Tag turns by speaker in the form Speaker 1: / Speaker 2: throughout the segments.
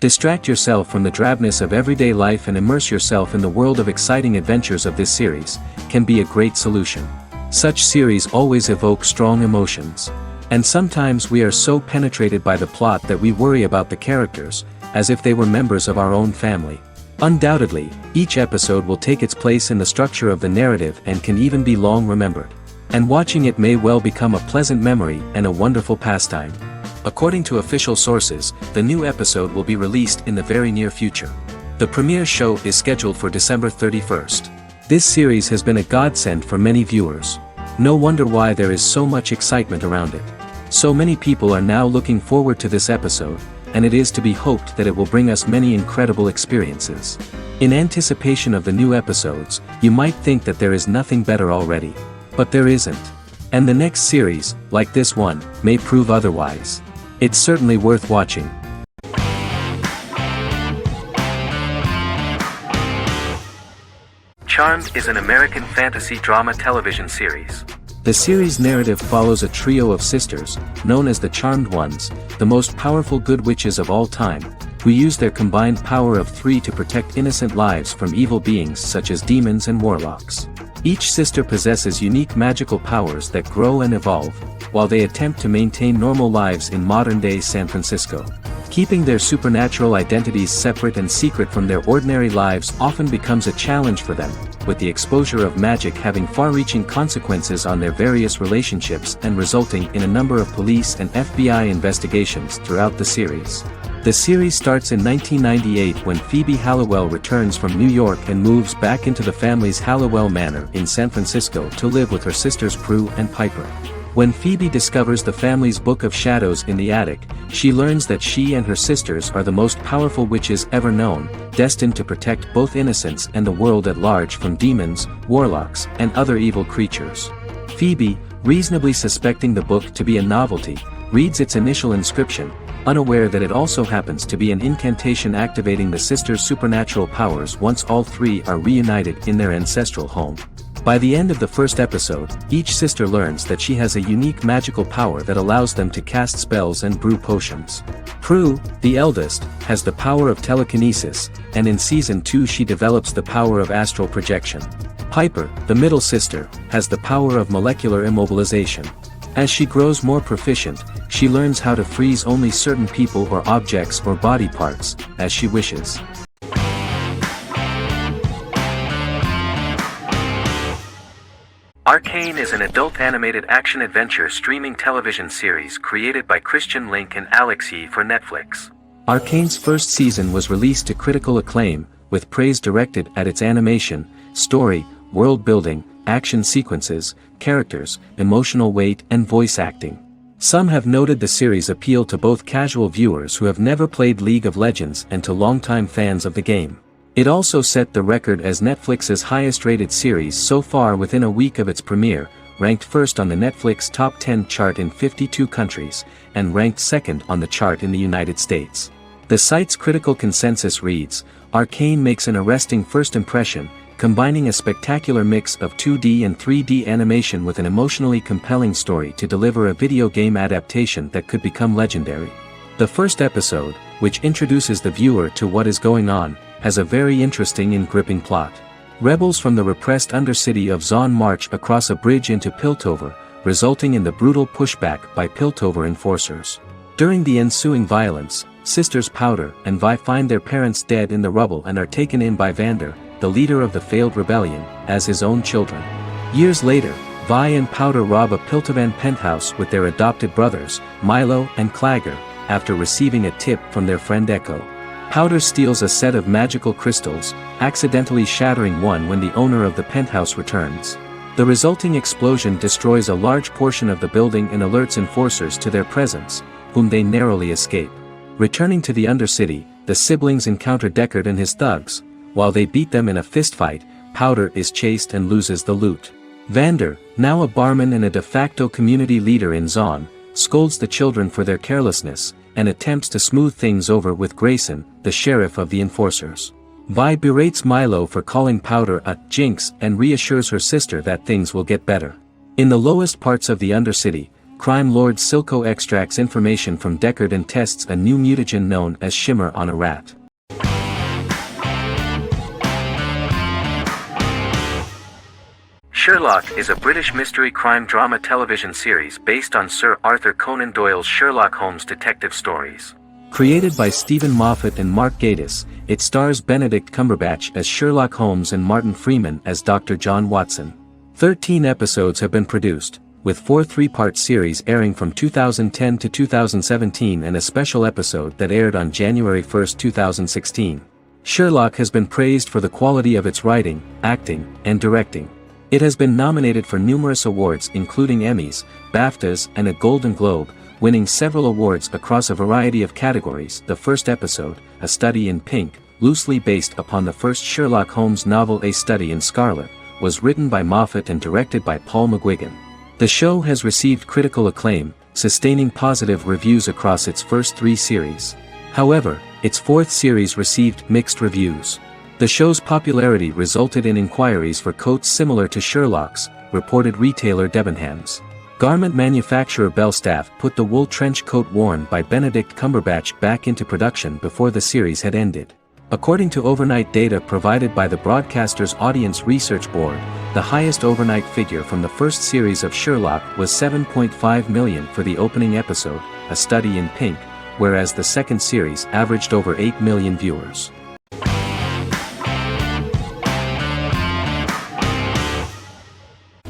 Speaker 1: Distract yourself from the drabness of everyday life and immerse yourself in the world of exciting adventures of this series, can be a great solution. Such series always evoke strong emotions. And sometimes we are so penetrated by the plot that we worry about the characters, as if they were members of our own family. Undoubtedly, each episode will take its place in the structure of the narrative and can even be long remembered. And watching it may well become a pleasant memory and a wonderful pastime. According to official sources, the new episode will be released in the very near future. The premiere show is scheduled for December 31st. This series has been a godsend for many viewers. No wonder why there is so much excitement around it. So many people are now looking forward to this episode, and it is to be hoped that it will bring us many incredible experiences. In anticipation of the new episodes, you might think that there is nothing better already. But there isn't. And the next series, like this one, may prove otherwise. It's certainly worth watching. Charmed is an American fantasy drama television series. The series' narrative follows a trio of sisters, known as the Charmed Ones, the most powerful good witches of all time, who use their combined power of 3 to protect innocent lives from evil beings such as demons and warlocks. Each sister possesses unique magical powers that grow and evolve, while they attempt to maintain normal lives in modern-day San Francisco. Keeping their supernatural identities separate and secret from their ordinary lives often becomes a challenge for them, with the exposure of magic having far-reaching consequences on their various relationships and resulting in a number of police and FBI investigations throughout the series. The series starts in 1998 when Phoebe Halliwell returns from New York and moves back into the family's Halliwell Manor in San Francisco to live with her sisters Prue and Piper. When Phoebe discovers the family's Book of Shadows in the attic, she learns that she and her sisters are the most powerful witches ever known, destined to protect both innocents and the world at large from demons, warlocks, and other evil creatures. Phoebe, reasonably suspecting the book to be a novelty, reads its initial inscription, unaware that it also happens to be an incantation activating the sisters' supernatural powers once all 3 are reunited in their ancestral home. By the end of the first episode, each sister learns that she has a unique magical power that allows them to cast spells and brew potions. Prue, the eldest, has the power of telekinesis, and in Season 2 she develops the power of astral projection. Piper, the middle sister, has the power of molecular immobilization. As she grows more proficient, she learns how to freeze only certain people or objects or body parts, as she wishes. Arcane is an adult animated action-adventure streaming television series created by Christian Link and Alex Yee for Netflix. Arcane's first season was released to critical acclaim, with praise directed at its animation, story, world-building, action sequences, characters, emotional weight and voice acting. Some have noted the series' appeal to both casual viewers who have never played League of Legends and to longtime fans of the game. It also set the record as Netflix's highest-rated series so far within a week of its premiere, ranked first on the Netflix Top 10 chart in 52 countries, and ranked second on the chart in the United States. The site's critical consensus reads, "Arcane makes an arresting first impression, combining a spectacular mix of 2D and 3D animation with an emotionally compelling story to deliver a video game adaptation that could become legendary." The first episode, which introduces the viewer to what is going on, has a very interesting and gripping plot. Rebels from the repressed undercity of Zon march across a bridge into Piltover, resulting in the brutal pushback by Piltover enforcers. During the ensuing violence, sisters Powder and Vi find their parents dead in the rubble and are taken in by Vander, the leader of the failed rebellion, as his own children. Years later, Vi and Powder rob a Piltovan penthouse with their adopted brothers, Milo and Clagger, after receiving a tip from their friend Echo. Powder steals a set of magical crystals, accidentally shattering one when the owner of the penthouse returns. The resulting explosion destroys a large portion of the building and alerts enforcers to their presence, whom they narrowly escape. Returning to the Undercity, the siblings encounter Deckard and his thugs. While they beat them in a fistfight, Powder is chased and loses the loot. Vander, now a barman and a de facto community leader in Zon, scolds the children for their carelessness, and attempts to smooth things over with Grayson, the sheriff of the enforcers. Vi berates Milo for calling Powder a jinx and reassures her sister that things will get better. In the lowest parts of the Undercity, crime lord Silco extracts information from Deckard and tests a new mutagen known as Shimmer on a rat. Sherlock is a British mystery crime drama television series based on Sir Arthur Conan Doyle's Sherlock Holmes detective stories. Created by Stephen Moffat and Mark Gatiss, it stars Benedict Cumberbatch as Sherlock Holmes and Martin Freeman as Dr. John Watson. 13 episodes have been produced, with 4 three-part series airing from 2010 to 2017 and a special episode that aired on January 1, 2016. Sherlock has been praised for the quality of its writing, acting, and directing. It has been nominated for numerous awards including Emmys, BAFTAs, and a Golden Globe, winning several awards across a variety of categories. The first episode, A Study in Pink, loosely based upon the first Sherlock Holmes novel A Study in Scarlet, was written by Moffat and directed by Paul McGuigan. The show has received critical acclaim, sustaining positive reviews across its first 3 series. However, its 4th series received mixed reviews. The show's popularity resulted in inquiries for coats similar to Sherlock's, reported retailer Debenhams. Garment manufacturer Belstaff put the wool trench coat worn by Benedict Cumberbatch back into production before the series had ended. According to overnight data provided by the broadcaster's Audience Research Board, the highest overnight figure from the first series of Sherlock was 7.5 million for the opening episode, A Study in Pink, whereas the second series averaged over 8 million viewers.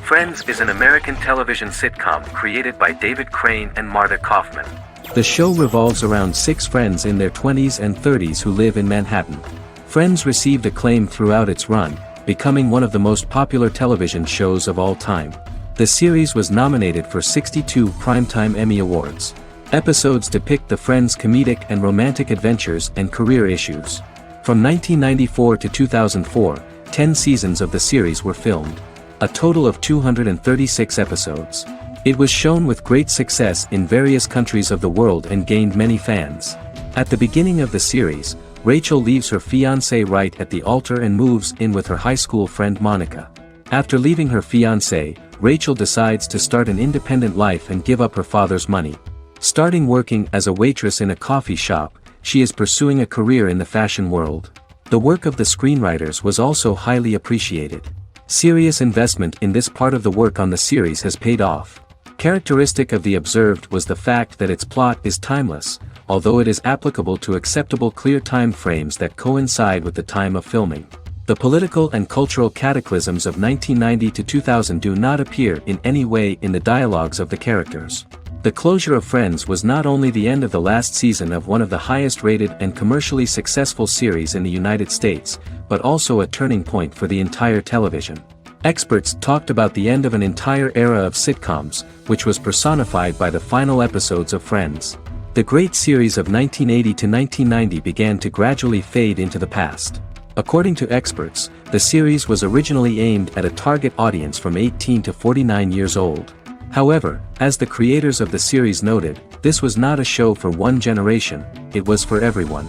Speaker 1: Friends is an American television sitcom created by David Crane and Marta Kaufman. The show revolves around 6 friends in their 20s and 30s who live in Manhattan. Friends received acclaim throughout its run, becoming one of the most popular television shows of all time. The series was nominated for 62 Primetime Emmy Awards. Episodes depict the friends' comedic and romantic adventures and career issues. From 1994 to 2004, 10 seasons of the series were filmed. A total of 236 episodes. It was shown with great success in various countries of the world and gained many fans. At the beginning of the series, Rachel leaves her fiancé right at the altar and moves in with her high school friend Monica. After leaving her fiancé, Rachel decides to start an independent life and give up her father's money. Starting working as a waitress in a coffee shop, she is pursuing a career in the fashion world. The work of the screenwriters was also highly appreciated. Serious investment in this part of the work on the series has paid off. Characteristic of The Observed was the fact that its plot is timeless, although it is applicable to acceptable clear time frames that coincide with the time of filming. The political and cultural cataclysms of 1990 to 2000 do not appear in any way in the dialogues of the characters. The closure of Friends was not only the end of the last season of one of the highest-rated and commercially successful series in the United States, but also a turning point for the entire television. Experts talked about the end of an entire era of sitcoms, which was personified by the final episodes of Friends. The great series of 1980 to 1990 began to gradually fade into the past. According to experts, the series was originally aimed at a target audience from 18 to 49 years old. However, as the creators of the series noted, this was not a show for one generation, it was for everyone.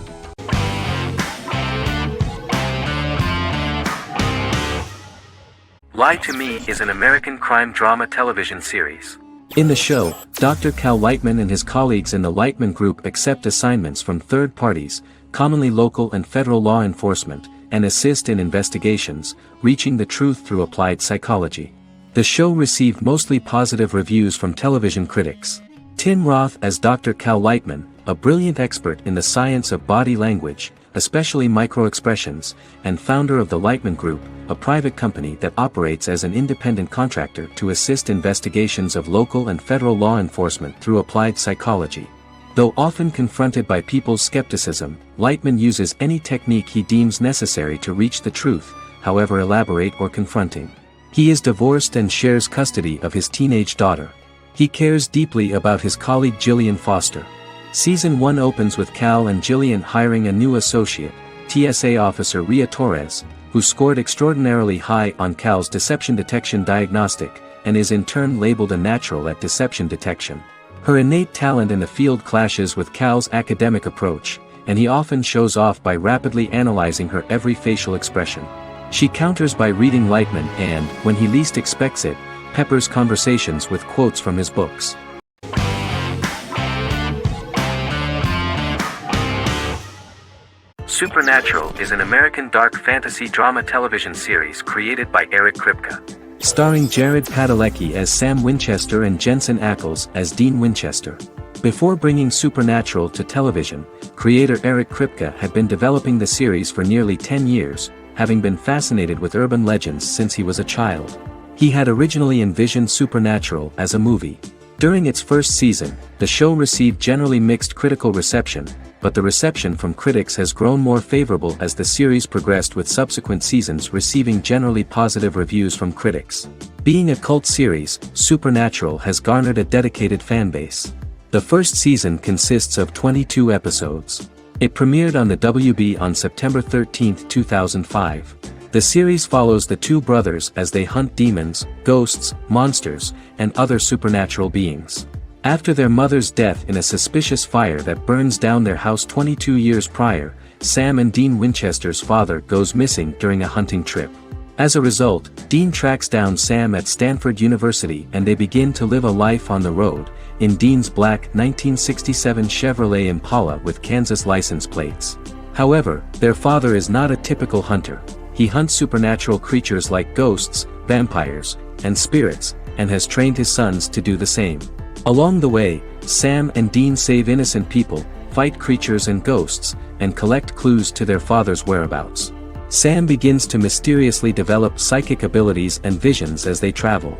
Speaker 1: Lie to Me is an American crime drama television series. In the show, Dr. Cal Lightman and his colleagues in the Lightman Group accept assignments from third parties, commonly local and federal law enforcement, and assist in investigations, reaching the truth through applied psychology. The show received mostly positive reviews from television critics. Tim Roth as Dr. Cal Lightman, a brilliant expert in the science of body language, especially microexpressions, and founder of the Lightman Group, a private company that operates as an independent contractor to assist investigations of local and federal law enforcement through applied psychology. Though often confronted by people's skepticism, Lightman uses any technique he deems necessary to reach the truth, however elaborate or confronting. He is divorced and shares custody of his teenage daughter. He cares deeply about his colleague Gillian Foster. Season 1 opens with Cal and Gillian hiring a new associate, TSA officer Rhea Torres, who scored extraordinarily high on Cal's deception detection diagnostic, and is in turn labeled a natural at deception detection. Her innate talent in the field clashes with Cal's academic approach, and he often shows off by rapidly analyzing her every facial expression. She counters by reading Lightman and, when he least expects it, peppers conversations with quotes from his books. Supernatural is an American dark fantasy drama television series created by Eric Kripke. Starring Jared Padalecki as Sam Winchester and Jensen Ackles as Dean Winchester. Before bringing Supernatural to television, creator Eric Kripke had been developing the series for nearly 10 years, having been fascinated with urban legends since he was a child. He had originally envisioned Supernatural as a movie. During its first season, the show received generally mixed critical reception, but the reception from critics has grown more favorable as the series progressed, with subsequent seasons receiving generally positive reviews from critics. Being a cult series, Supernatural has garnered a dedicated fanbase. The first season consists of 22 episodes. It premiered on the WB on September 13, 2005. The series follows the two brothers as they hunt demons, ghosts, monsters, and other supernatural beings. After their mother's death in a suspicious fire that burns down their house 22 years prior, Sam and Dean Winchester's father goes missing during a hunting trip. As a result, Dean tracks down Sam at Stanford University and they begin to live a life on the road, in Dean's black 1967 Chevrolet Impala with Kansas license plates. However, their father is not a typical hunter. He hunts supernatural creatures like ghosts, vampires, and spirits, and has trained his sons to do the same. Along the way, Sam and Dean save innocent people, fight creatures and ghosts, and collect clues to their father's whereabouts. Sam begins to mysteriously develop psychic abilities and visions as they travel.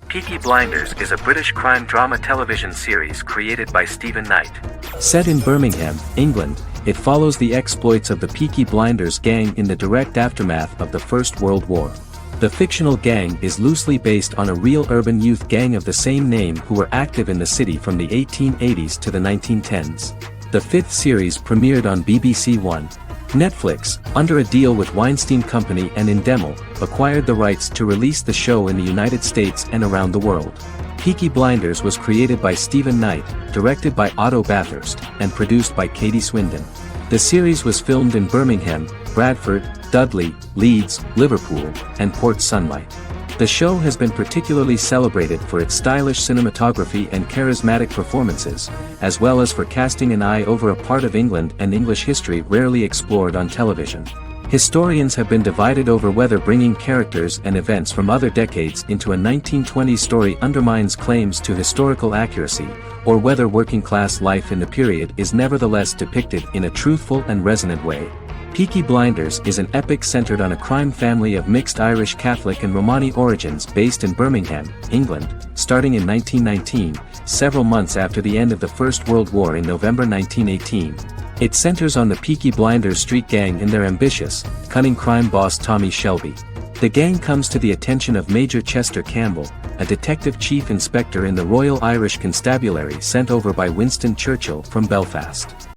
Speaker 1: Peaky Blinders is a British crime drama television series created by Stephen Knight. Set in Birmingham, England, it follows the exploits of the Peaky Blinders gang in the direct aftermath of the First World War. The fictional gang is loosely based on a real urban youth gang of the same name who were active in the city from the 1880s to the 1910s. The fifth series premiered on BBC One. Netflix, under a deal with Weinstein Company and Endemol, acquired the rights to release the show in the United States and around the world. Peaky Blinders was created by Stephen Knight, directed by Otto Bathurst, and produced by Katie Swindon. The series was filmed in Birmingham, Bradford, Dudley, Leeds, Liverpool, and Port Sunlight. The show has been particularly celebrated for its stylish cinematography and charismatic performances, as well as for casting an eye over a part of England and English history rarely explored on television. Historians have been divided over whether bringing characters and events from other decades into a 1920s story undermines claims to historical accuracy, or whether working-class life in the period is nevertheless depicted in a truthful and resonant way. Peaky Blinders is an epic centered on a crime family of mixed Irish Catholic and Romani origins based in Birmingham, England, starting in 1919, several months after the end of the First World War in November 1918. It centers on the Peaky Blinders street gang and their ambitious, cunning crime boss Tommy Shelby. The gang comes to the attention of Major Chester Campbell, a detective chief inspector in the Royal Irish Constabulary sent over by Winston Churchill from Belfast.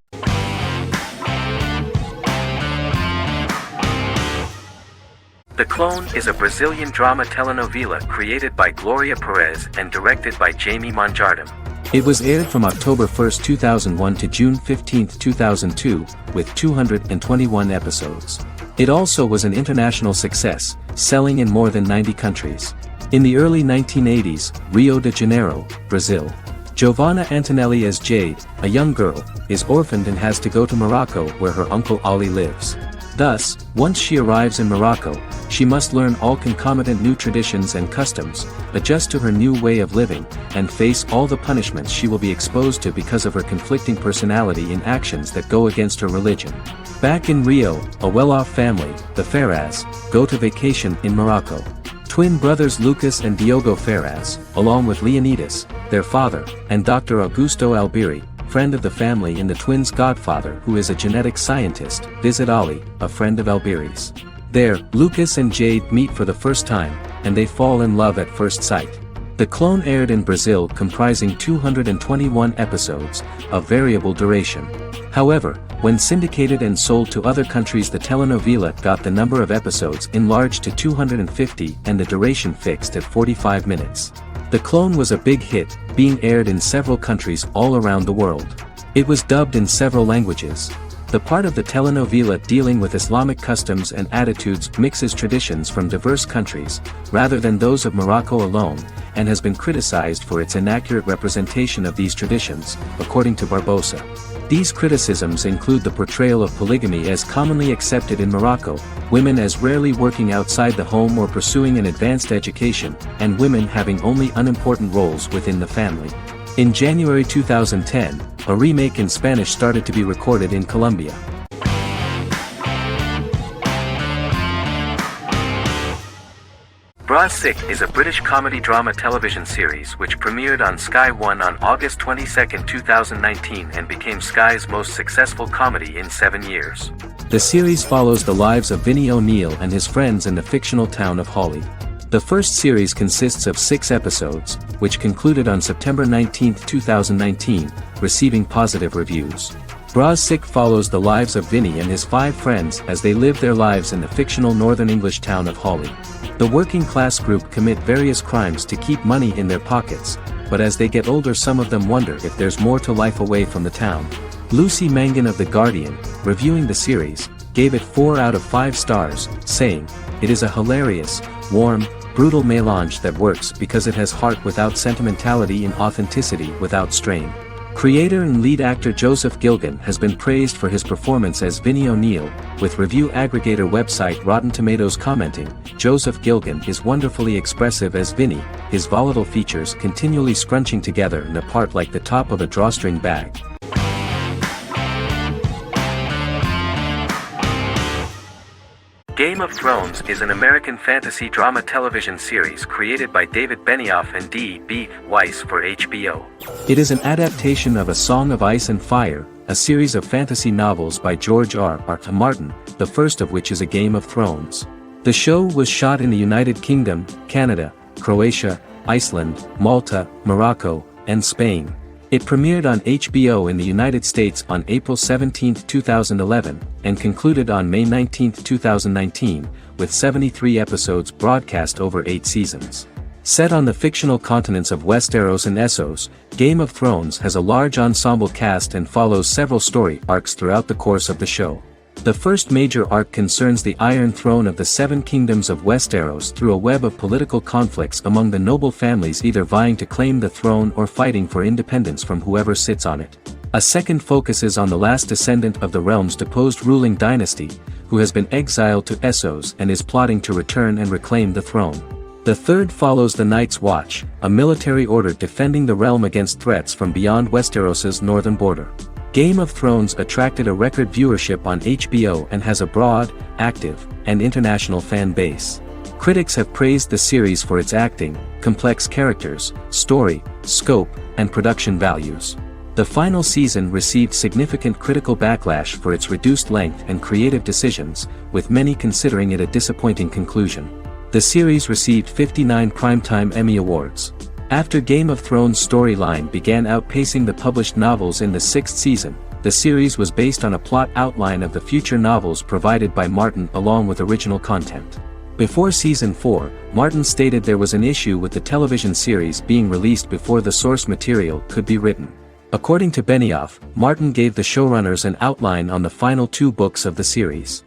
Speaker 1: The Clone is a Brazilian drama telenovela created by Gloria Perez and directed by Jamie Monjardim. It was aired from October 1, 2001 to June 15, 2002, with 221 episodes. It also was an international success, selling in more than 90 countries. In the early 1980s, Rio de Janeiro, Brazil. Giovanna Antonelli as Jade, a young girl, is orphaned and has to go to Morocco where her uncle Ali lives. Thus, once she arrives in Morocco, she must learn all concomitant new traditions and customs, adjust to her new way of living, and face all the punishments she will be exposed to because of her conflicting personality in actions that go against her religion. Back in Rio, a well-off family, the Ferraz, go to vacation in Morocco. Twin brothers Lucas and Diogo Ferraz, along with Leonidas, their father, and Dr. Augusto Albiri, friend of the family and the twins' godfather who is a genetic scientist, visit Ali, a friend of Albiri's. There, Lucas and Jade meet for the first time, and they fall in love at first sight. The Clone aired in Brazil comprising 221 episodes, of variable duration. However, when syndicated and sold to other countries, the telenovela got the number of episodes enlarged to 250 and the duration fixed at 45 minutes. The Clone was a big hit, being aired in several countries all around the world. It was dubbed in several languages. The part of the telenovela dealing with Islamic customs and attitudes mixes traditions from diverse countries, rather than those of Morocco alone, and has been criticized for its inaccurate representation of these traditions, according to Barbosa. These criticisms include the portrayal of polygamy as commonly accepted in Morocco, women as rarely working outside the home or pursuing an advanced education, and women having only unimportant roles within the family. In January 2010, a remake in Spanish started to be recorded in Colombia. Bras Sick is a British comedy drama television series which premiered on Sky One on August 22, 2019 and became Sky's most successful comedy in 7 years. The series follows the lives of Vinnie O'Neill and his friends in the fictional town of Hawley. The first series consists of 6 episodes, which concluded on September 19, 2019, receiving positive reviews. Bras Sick follows the lives of Vinnie and his 5 friends as they live their lives in the fictional Northern English town of Hawley. The working class group commit various crimes to keep money in their pockets, but as they get older some of them wonder if there's more to life away from the town. Lucy Mangan of The Guardian, reviewing the series, gave it 4 out of 5 stars, saying, "It is a hilarious, warm, brutal melange that works because it has heart without sentimentality and authenticity without strain." Creator and lead actor Joseph Gilgun has been praised for his performance as Vinnie O'Neill, with review aggregator website Rotten Tomatoes commenting, "Joseph Gilgun is wonderfully expressive as Vinnie, his volatile features continually scrunching together and apart like the top of a drawstring bag." Game of Thrones is an American fantasy drama television series created by David Benioff and D.B. Weiss for HBO. It is an adaptation of A Song of Ice and Fire, a series of fantasy novels by George R.R. Martin, the first of which is A Game of Thrones. The show was shot in the United Kingdom, Canada, Croatia, Iceland, Malta, Morocco, and Spain. It premiered on HBO in the United States on April 17, 2011, and concluded on May 19, 2019, with 73 episodes broadcast over 8 seasons. Set on the fictional continents of Westeros and Essos, Game of Thrones has a large ensemble cast and follows several story arcs throughout the course of the show. The first major arc concerns the Iron Throne of the 7 Kingdoms of Westeros through a web of political conflicts among the noble families either vying to claim the throne or fighting for independence from whoever sits on it. A second focuses on the last descendant of the realm's deposed ruling dynasty, who has been exiled to Essos and is plotting to return and reclaim the throne. The third follows the Night's Watch, a military order defending the realm against threats from beyond Westeros's northern border. Game of Thrones attracted a record viewership on HBO and has a broad, active, and international fan base. Critics have praised the series for its acting, complex characters, story, scope, and production values. The final season received significant critical backlash for its reduced length and creative decisions, with many considering it a disappointing conclusion. The series received 59 Primetime Emmy Awards. After Game of Thrones' storyline began outpacing the published novels in the 6th season, the series was based on a plot outline of the future novels provided by Martin along with original content. Before Season 4, Martin stated there was an issue with the television series being released before the source material could be written. According to Benioff, Martin gave the showrunners an outline on the final 2 books of the series.